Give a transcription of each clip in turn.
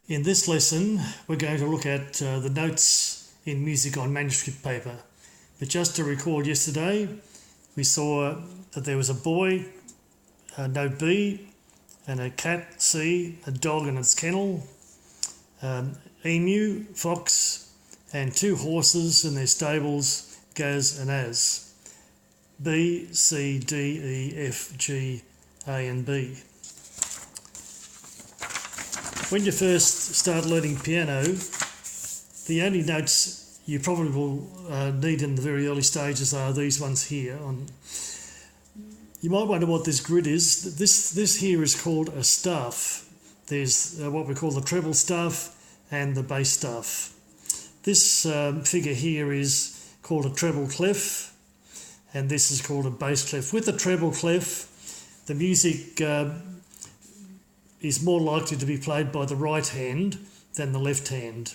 In this lesson, we're going to look at the notes in music on manuscript paper. But just to recall yesterday, we saw that there was a boy, note B, and a cat, C, a dog in its kennel, emu, fox, and two horses in their stables, Gaz and Az. B, C, D, E, F, G, A and B. When you first start learning piano, the only notes you probably will need in the very early stages are these ones here. You might wonder what this grid is. This here is called a staff. There's what we call the treble staff and the bass staff. This figure here is called a treble clef, and this is called a bass clef. With the treble clef, the music is more likely to be played by the right hand than the left hand.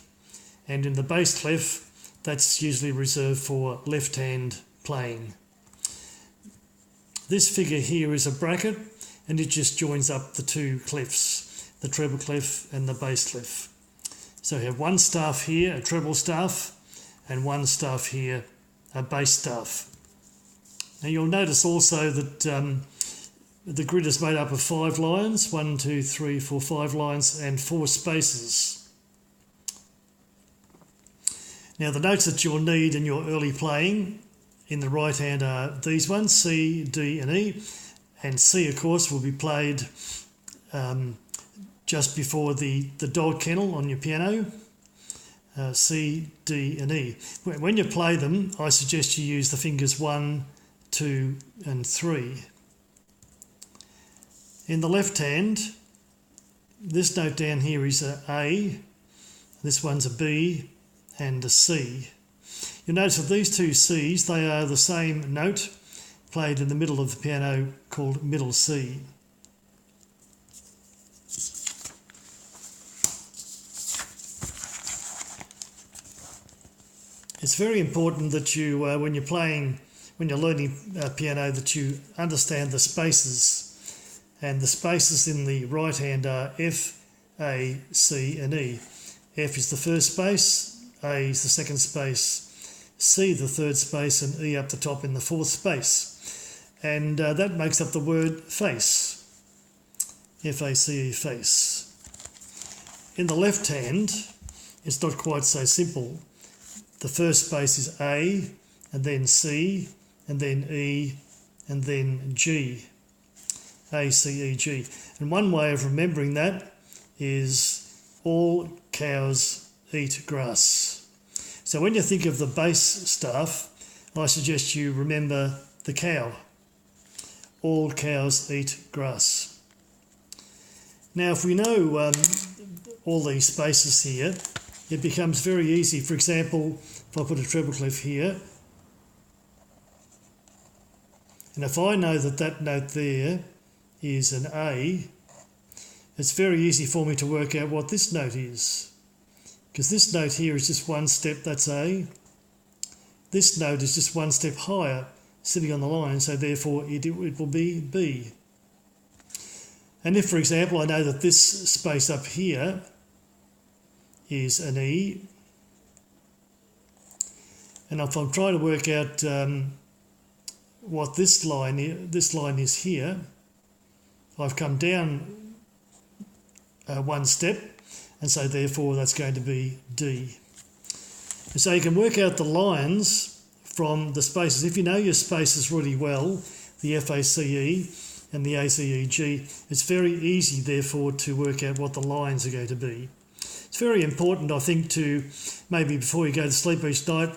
And in the bass clef, that's usually reserved for left hand playing. This figure here is a bracket, and it just joins up the two clefs, the treble clef and the bass clef. So we have one staff here, a treble staff, and one staff here, a bass staff. Now you'll notice also that the grid is made up of 5 lines, 1, 2, 3, 4, 5 lines, and 4 spaces. Now the notes that you'll need in your early playing in the right hand are these ones, C, D and E, and C of course will be played just before the dog kennel on your piano, C, D and E. When you play them, I suggest you use the fingers 1, 2 and 3. In the left hand, this note down here is an A, this one's a B and a C. You'll notice that these two C's, they are the same note played in the middle of the piano called middle C. It's very important that you, when you're learning piano, that you understand the spaces. And the spaces in the right hand are F, A, C and E. F is the first space, A is the second space, C the third space and E up the top in the fourth space. And that makes up the word face, F-A-C-E, face. In the left hand, it's not quite so simple. The first space is A and then C and then E and then G. A, C, E, G. And one way of remembering that is all cows eat grass. So when you think of the bass staff, I suggest you remember the cow. All cows eat grass. Now if we know all these spaces here, it becomes very easy. For example, if I put a treble clef here, and if I know that note there is an A, it's very easy for me to work out what this note is. Because this note here is just one step, that's A. This note is just one step higher, sitting on the line, so therefore it will be B. And if, for example, I know that this space up here is an E, and if I'm trying to work out what this line is here, I've come down one step, and so therefore that's going to be D. And so you can work out the lines from the spaces. If you know your spaces really well, the F-A-C-E and the A-C-E-G, it's very easy therefore to work out what the lines are going to be. It's very important, I think, to maybe before you go to sleep each night,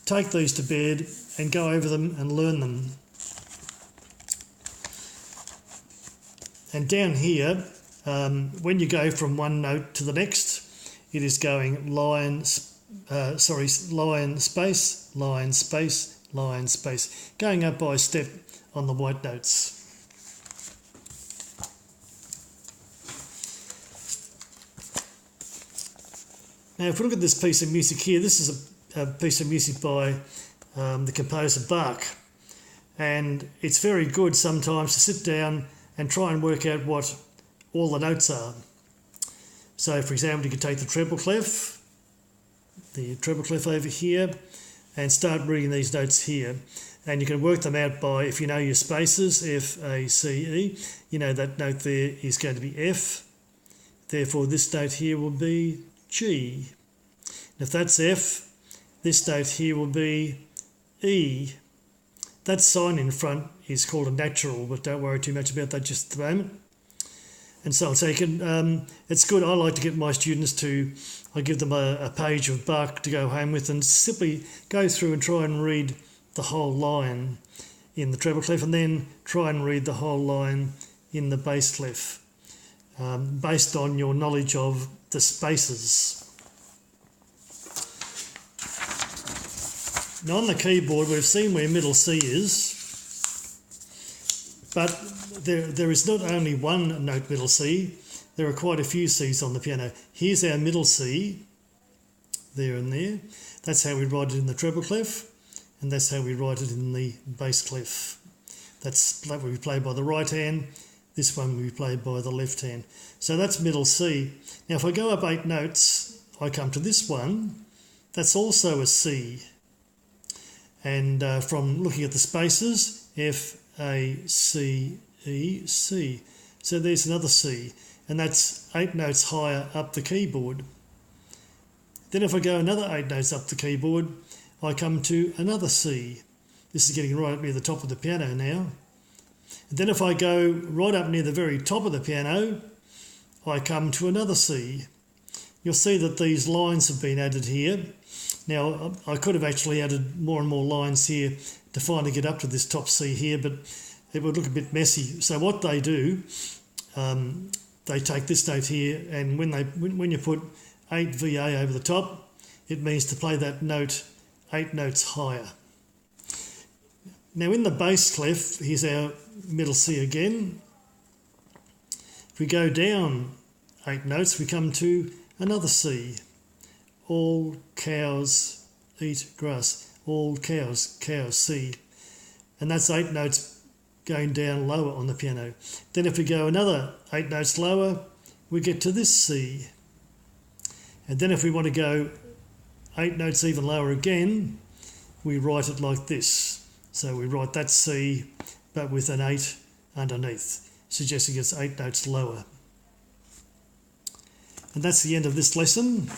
take these to bed and go over them and learn them. And down here, when you go from one note to the next, it is going line, space, line, space, line, space, going up by a step on the white notes. Now, if we look at this piece of music here, this is a piece of music by the composer Bach, and it's very good sometimes to sit down and try and work out what all the notes are. So for example, you could take the treble clef over here, and start reading these notes here. And you can work them out by, if you know your spaces, F, A, C, E, you know that note there is going to be F. Therefore, this note here will be G. And if that's F, this note here will be E. That sign in front is called a natural, but don't worry too much about that just at the moment. And so on. So you can, it's good. I like to get my students to, I give them a page of Bach to go home with and simply go through and try and read the whole line in the treble clef, and then try and read the whole line in the bass clef, based on your knowledge of the spaces. Now on the keyboard we've seen where middle C is, but there is not only one note middle C, there are quite a few C's on the piano. Here's our middle C, there and there. That's how we write it in the treble clef, and that's how we write it in the bass clef. That will be played by the right hand, this one will be played by the left hand. So that's middle C. Now if I go up 8 notes, I come to this one, that's also a C. And from looking at the spaces, F, A, C, E, C. So there's another C, and that's 8 notes higher up the keyboard. Then if I go another 8 notes up the keyboard, I come to another C. This is getting right up near the top of the piano now. And then if I go right up near the very top of the piano, I come to another C. You'll see that these lines have been added here. Now, I could have actually added more and more lines here to finally get up to this top C here, but it would look a bit messy. So what they do, they take this note here, and when you put 8 VA over the top, it means to play that note 8 notes higher. Now in the bass clef, here's our middle C again. If we go down 8 notes, we come to another C. All cows eat grass. All cows, C. And that's 8 notes going down lower on the piano. Then if we go another 8 notes lower, we get to this C. And then if we want to go 8 notes even lower again, we write it like this. So we write that C, but with an 8 underneath, suggesting it's 8 notes lower. And that's the end of this lesson.